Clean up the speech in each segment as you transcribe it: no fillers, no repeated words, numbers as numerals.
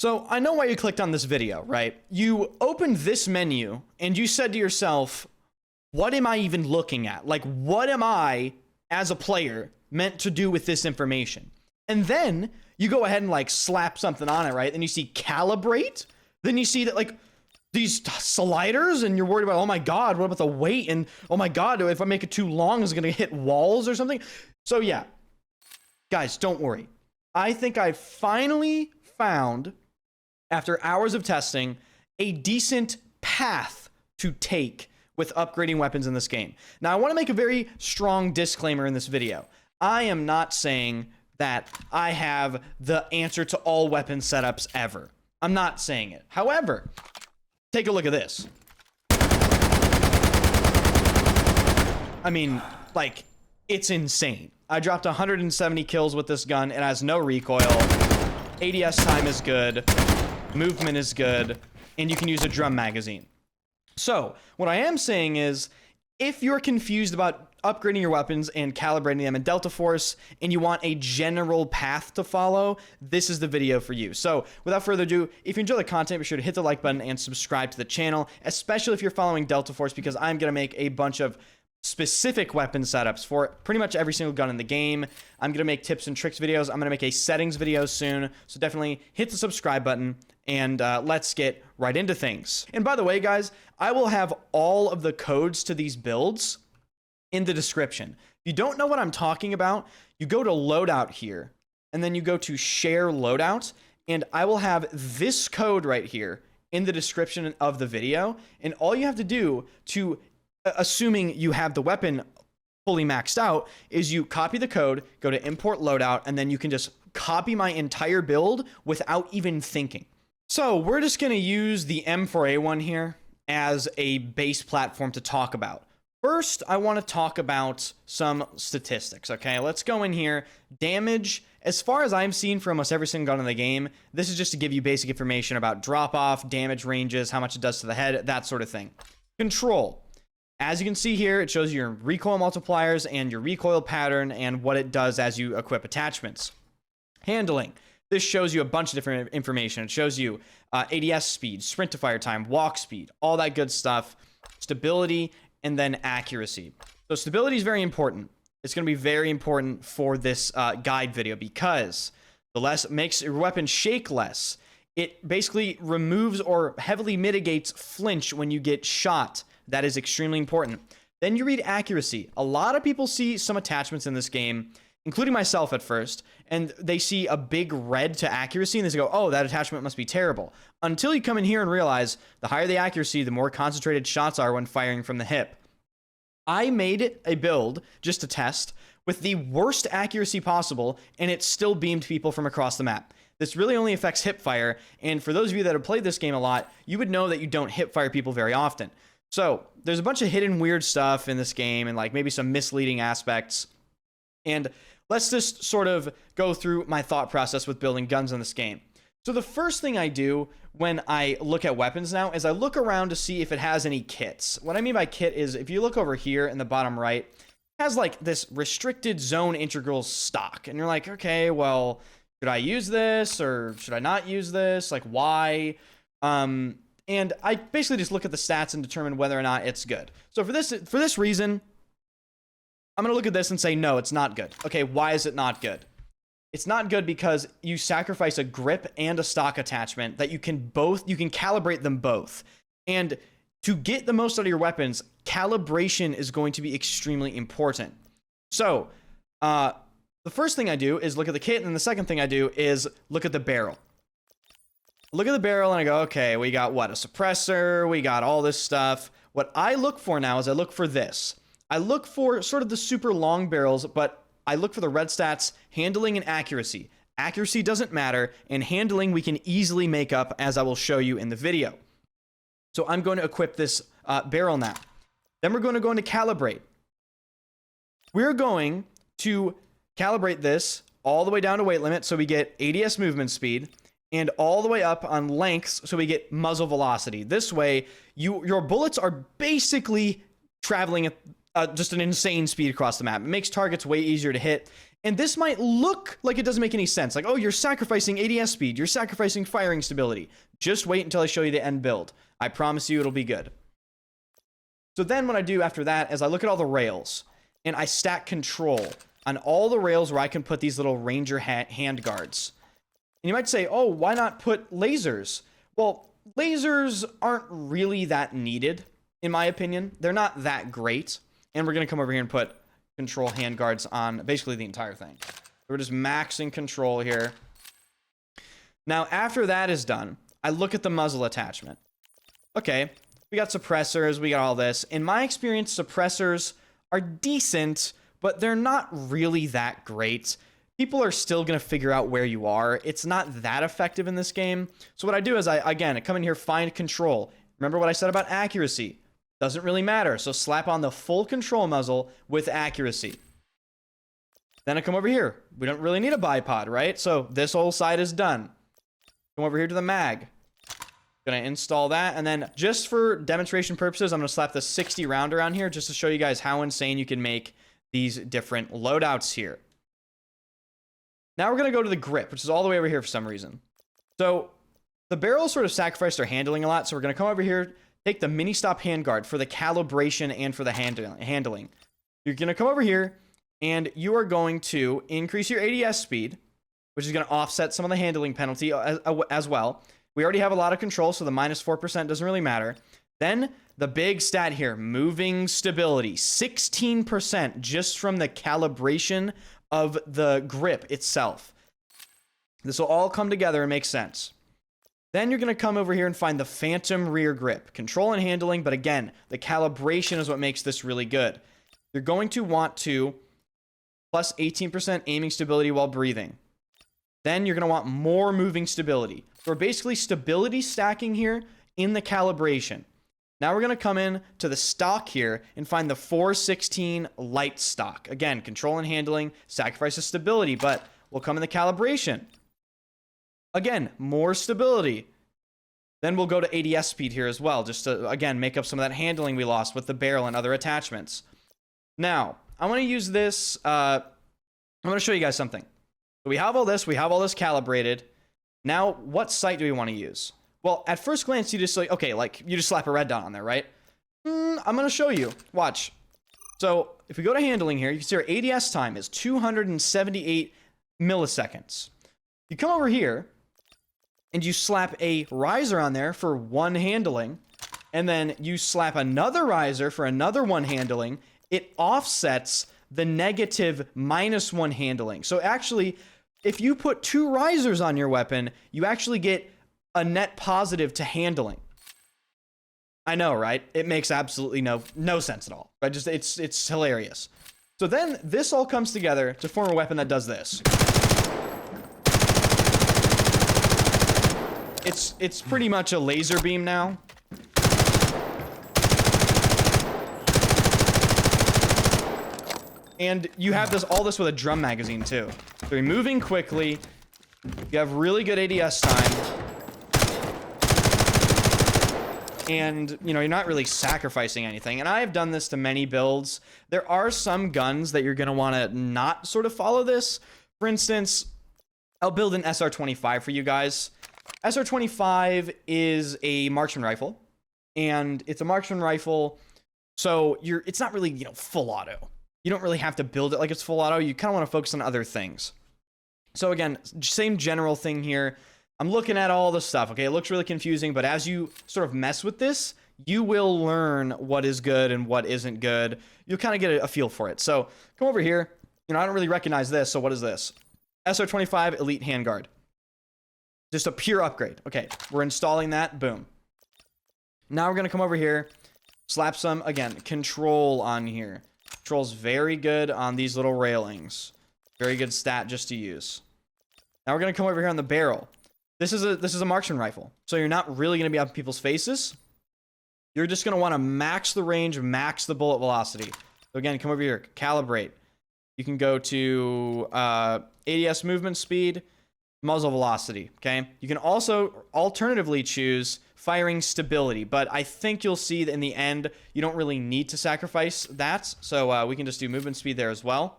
So I know why you clicked on this video, right? You opened this menu and you said to yourself, what am I even looking at? Like, what am I, as a player, meant to do with this information? And then you go ahead and like slap something on it, right? Then you see calibrate. Then you see that like these sliders and you're worried about, oh my God, what about the weight? And oh my God, if I make it too long, is it gonna hit walls or something? So yeah, guys, don't worry. I think I finally found, after hours of testing, a decent path to take with upgrading weapons in this game. Now, I want to make a very strong disclaimer in this video. I am not saying that I have the answer to all weapon setups ever. I'm not saying it. However, take a look at this. I mean, like, it's insane. I dropped 170 kills with this gun. It has no recoil. ADS time is good. Movement is good, and you can use a drum magazine. So what I am saying is, if you're confused about upgrading your weapons and calibrating them in Delta Force, and you want a general path to follow, this is the video for you. So without further ado, if you enjoy the content, be sure to hit the like button and subscribe to the channel, especially if you're following Delta Force, because I'm going to make a bunch of specific weapon setups for pretty much every single gun in the game. I'm going to make tips and tricks videos. I'm going to make a settings video soon. So definitely hit the subscribe button and let's get right into things. And by the way, guys, I will have all of the codes to these builds in the description. If you don't know what I'm talking about, you go to loadout here and then you go to share loadout, and I will have this code right here in the description of the video. And all you have to do to, assuming you have the weapon fully maxed out, is you copy the code, go to import loadout, and then you can just copy my entire build without even thinking. So we're just going to use the M4A1 here as a base platform to talk about. First, I want to talk about some statistics, okay? Let's go in here. Damage, as far as I've seen for almost every single gun in the game, this is just to give you basic information about drop-off, damage ranges, how much it does to the head, that sort of thing. Control. As you can see here, it shows your recoil multipliers and your recoil pattern and what it does as you equip attachments. Handling. This shows you a bunch of different information. It shows you ADS speed, sprint to fire time, walk speed, all that good stuff. Stability, and then accuracy. So stability is very important. It's going to be very important for this guide video, because the less it makes your weapon shake less. It basically removes or heavily mitigates flinch when you get shot. That is extremely important. Then you read accuracy. A lot of people see some attachments in this game, including myself at first, and they see a big red to accuracy and they go, oh, that attachment must be terrible. Until you come in here and realize the higher the accuracy, the more concentrated shots are when firing from the hip. I made a build just to test with the worst accuracy possible, and it still beamed people from across the map. This really only affects hip fire, and for those of you that have played this game a lot, you would know that you don't hip fire people very often. So there's a bunch of hidden weird stuff in this game and like maybe some misleading aspects. And let's just sort of go through my thought process with building guns in this game. So the first thing I do when I look at weapons now is I look around to see if it has any kits. What I mean by kit is, if you look over here in the bottom right, it has like this restricted zone integral stock. And you're like, okay, well, should I use this or should I not use this? Like, why? And I basically just look at the stats and determine whether or not it's good. So for this reason, I'm going to look at this and say, no, it's not good. Okay, why is it not good? It's not good because you sacrifice a grip and a stock attachment that you can calibrate them both. And to get the most out of your weapons, calibration is going to be extremely important. So the first thing I do is look at the kit, and then the second thing I do is look at the barrel. Look at the barrel and I go, okay, we got what? A suppressor, we got all this stuff. What I look for now is I look for this. I look for sort of the super long barrels, but I look for the red stats, handling, and accuracy. Accuracy doesn't matter, and handling we can easily make up, as I will show you in the video. So I'm going to equip this barrel now. Then we're going to go into calibrate. We're going to calibrate this all the way down to weight limit, so we get ADS movement speed, and all the way up on lengths, so we get muzzle velocity. This way, your bullets are basically traveling at just an insane speed across the map. It makes targets way easier to hit, And this might look like it doesn't make any sense. Like, oh, you're sacrificing ADS speed. You're sacrificing firing stability. Just wait until I show you the end build. I promise you it'll be good. So then what I do after that is I look at all the rails and I stack control on all the rails where I can put these little ranger hand guards. And you might say, oh, why not put lasers? Well, lasers aren't really that needed, in my opinion. They're not that great. And we're going to come over here and put control hand guards on basically the entire thing. We're just maxing control here. Now, after that is done, I look at the muzzle attachment. Okay, we got suppressors, we got all this. In my experience, suppressors are decent, but they're not really that great. People are still going to figure out where you are. It's not that effective in this game. So what I do is I come in here, find control. Remember what I said about accuracy? Doesn't really matter. So slap on the full control muzzle with accuracy. Then I come over here. We don't really need a bipod, right? So this whole side is done. Come over here to the mag. Gonna install that, and then just for demonstration purposes, I'm gonna slap the 60 rounder on here just to show you guys how insane you can make these different loadouts here. Now we're gonna go to the grip, which is all the way over here for some reason. So the barrels sort of sacrificed their handling a lot, so we're gonna come over here, take the mini stop handguard for the calibration and for the handling. You're gonna come over here, and you are going to increase your ADS speed, which is gonna offset some of the handling penalty as well. We already have a lot of control, so the minus 4% doesn't really matter. Then the big stat here, moving stability, 16% just from the calibration of the grip itself. This will all come together and make sense. Then you're going to come over here and find the phantom rear grip, control and handling, but again, the calibration is what makes this really good. You're going to want to plus 18% aiming stability while breathing. Then you're going to want more moving stability. So we're basically stability stacking here in the calibration. Now we're going to come in to the stock here and find the 416 light stock. Again, control and handling sacrifices stability, but we'll come in the calibration. Again, more stability. Then we'll go to ADS speed here as well, just to, again, make up some of that handling we lost with the barrel and other attachments. Now, I want to use this. I'm going to show you guys something. So we have all this calibrated. Now, what sight do we want to use? Well, at first glance, you just like, okay, like you just slap a red dot on there, right? I'm going to show you. Watch. So if we go to handling here, you can see our ADS time is 278 milliseconds. You come over here and you slap a riser on there for one handling, and then you slap another riser for another one handling. It offsets the negative -1 handling. So actually, if you put 2 risers on your weapon, you actually get a net positive to handling. I know, right? It makes absolutely no sense at all. Right? Just it's hilarious. So then this all comes together to form a weapon that does this. It's pretty much a laser beam now. And you have all this with a drum magazine too. So you're moving quickly. You have really good ADS time. And, you know, you're not really sacrificing anything. And I have done this to many builds. There are some guns that you're going to want to not sort of follow this. For instance, I'll build an SR25 for you guys. SR25 is a marksman rifle. And it's a marksman rifle. So it's not really, you know, full auto. You don't really have to build it like it's full auto. You kind of want to focus on other things. So again, same general thing here. I'm looking at all the stuff. Okay, it looks really confusing, but as you sort of mess with this, you will learn what is good and what isn't good. You'll kind of get a feel for it. So come over here. You know, I don't really recognize this. So what is this? SR25 Elite Handguard. Just a pure upgrade. Okay, we're installing that. Boom. Now we're going to come over here, slap some, again, control on here. Control's very good on these little railings. Very good stat just to use. Now we're going to come over here on the barrel. This is a marksman rifle. So you're not really going to be up in people's faces. You're just going to want to max the range, max the bullet velocity. So again, come over here, calibrate. You can go to ADS movement speed, muzzle velocity, okay? You can also alternatively choose firing stability, but I think you'll see that in the end, you don't really need to sacrifice that. So we can just do movement speed there as well.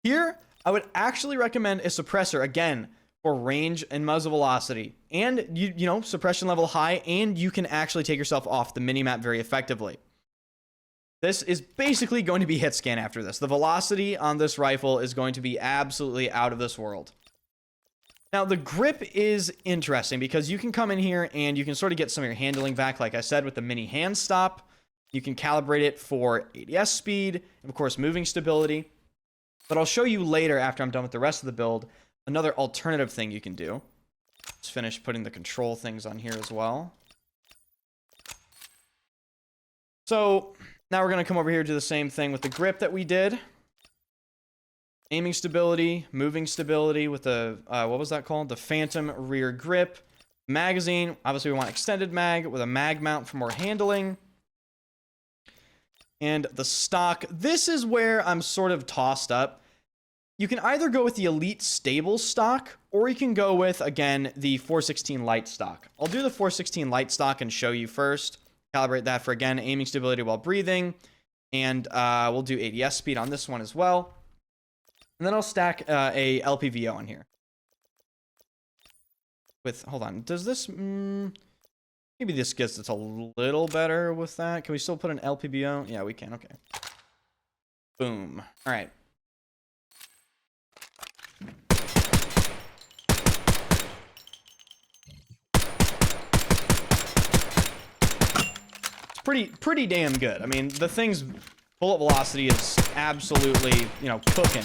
Here, I would actually recommend a suppressor, again, for range and muzzle velocity. And, you know, suppression level high, and you can actually take yourself off the minimap very effectively. This is basically going to be hit scan after this. The velocity on this rifle is going to be absolutely out of this world. Now, the grip is interesting because you can come in here and you can sort of get some of your handling back, like I said, with the mini hand stop. You can calibrate it for ADS speed, and of course, moving stability. But I'll show you later, after I'm done with the rest of the build, another alternative thing you can do. Let's finish putting the control things on here as well. So now we're going to come over here to do the same thing with the grip that we did. Aiming stability, moving stability with the, what was that called? The Phantom rear grip. Magazine, obviously we want extended mag with a mag mount for more handling. And the stock, this is where I'm sort of tossed up. You can either go with the Elite Stable stock, or you can go with, again, the 416 Light stock. I'll do the 416 Light stock and show you first. Calibrate that for, again, aiming stability while breathing. And we'll do ADS speed on this one as well. And then I'll stack a LPVO on here. With, hold on, does this, maybe this gets it a little better with that. Can we still put an LPVO? Yeah, we can, okay. Boom. All right. Pretty damn good. I mean, the thing's bullet velocity is absolutely, you know, cooking.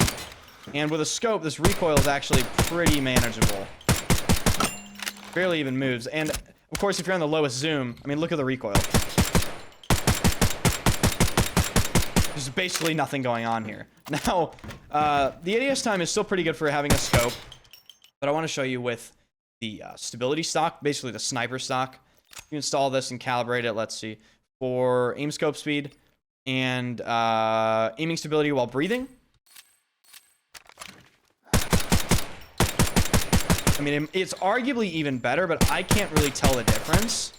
And with a scope, this recoil is actually pretty manageable. Barely even moves. And, of course, if you're on the lowest zoom, I mean, look at the recoil. There's basically nothing going on here. Now, the ADS time is still pretty good for having a scope. But I want to show you with the stability stock, basically the sniper stock. You install this and calibrate it, let's see, for aim scope speed and aiming stability while breathing. I mean, it's arguably even better, but I can't really tell the difference.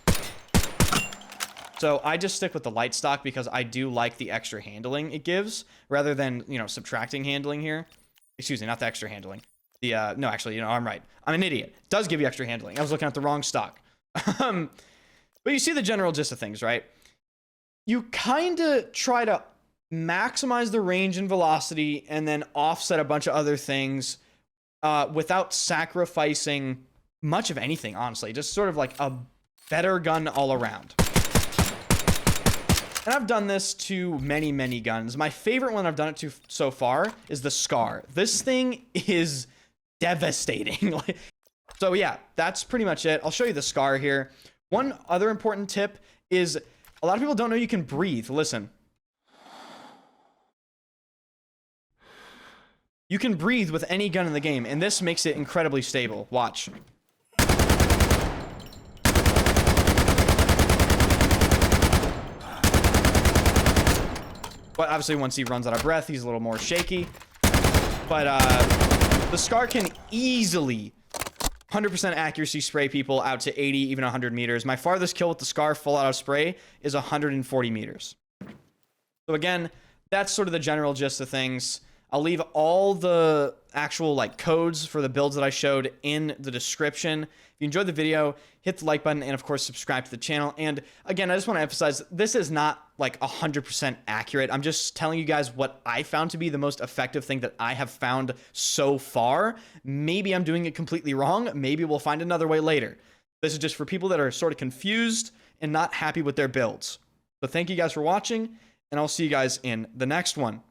So I just stick with the light stock because I do like the extra handling it gives, rather than, you know, subtracting handling here. Excuse me, not the extra handling. The, no, actually, you know, I'm right. I'm an idiot. It does give you extra handling. I was looking at the wrong stock. But you see the general gist of things, right? You kind of try to maximize the range and velocity and then offset a bunch of other things without sacrificing much of anything, honestly. Just sort of like a better gun all around. And I've done this to many, many guns. My favorite one I've done it to so far is the Scar. This thing is devastating. So yeah, that's pretty much it. I'll show you the Scar here. One other important tip is a lot of people don't know you can breathe. Listen. You can breathe with any gun in the game, and this makes it incredibly stable. Watch. But obviously, once he runs out of breath, he's a little more shaky. But the Scar can easily 100% accuracy spray people out to 80, even 100 meters. My farthest kill with the Scar full out of spray is 140 meters. So again, that's sort of the general gist of things. I'll leave all the actual like codes for the builds that I showed in the description. If you enjoyed the video, hit the like button and of course subscribe to the channel. And again, I just want to emphasize this is not like 100% accurate. I'm just telling you guys what I found to be the most effective thing that I have found so far. Maybe I'm doing it completely wrong. Maybe we'll find another way later. This is just for people that are sort of confused and not happy with their builds. So thank you guys for watching, and I'll see you guys in the next one.